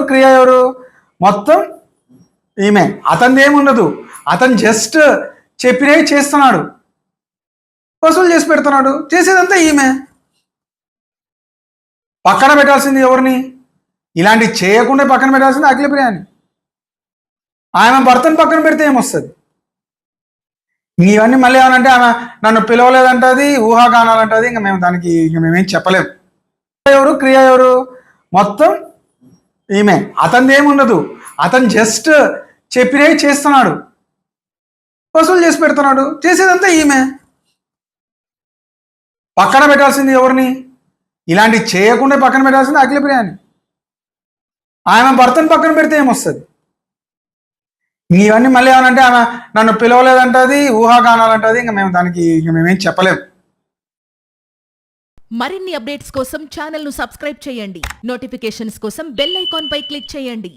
క్రియ ఎవరు? మొత్తం ఈమె. అతనిది ఏముండదు, అతను జస్ట్ చెప్పినవి చేస్తున్నాడు, వసూలు చేసి పెడుతున్నాడు, చేసేదంతా ఈమె. పక్కన పెట్టాల్సింది ఎవరిని? ఇలాంటివి చేయకుండా పక్కన పెట్టాల్సింది అఖిలప్రియని. ఆమె భర్తను పక్కన పెడితే ఏమొస్తుంది? ఇవన్నీ మళ్ళీ ఏమనంటే ఆమె నన్ను పిలవలేదంటది, ఊహాగానాలంటది. ఇంకా మేము దానికి మేమేం చెప్పలేము. ఎవరు? క్రియ ఎవరు? మొత్తం ఈమె. అతనిది ఏముండదు, అతను జస్ట్ చెప్పినవి చేస్తున్నాడు, వసూలు చేసి పెడుతున్నాడు, చేసేదంతా ఈమె. పక్కన పెట్టాల్సింది ఎవరిని? ఇలాంటివి చేయకుండా పక్కన పెట్టాల్సింది అఖిలప్రియని. ఆమె భర్తను పక్కన పెడితే ఏమొస్తుంది? ఇవన్నీ మళ్ళీ ఏమనంటే ఆమె నన్ను పిలవలేదంటది, ఊహాగానాలంటది. ఇంకా మేము దానికి మేమేం చెప్పలేము. మరిన్ని అప్డేట్స్ కోసం ఛానల్ ను సబ్స్క్రైబ్ చేయండి. నోటిఫికేషన్స్ కోసం బెల్ ఐకాన్ పై క్లిక్ చేయండి.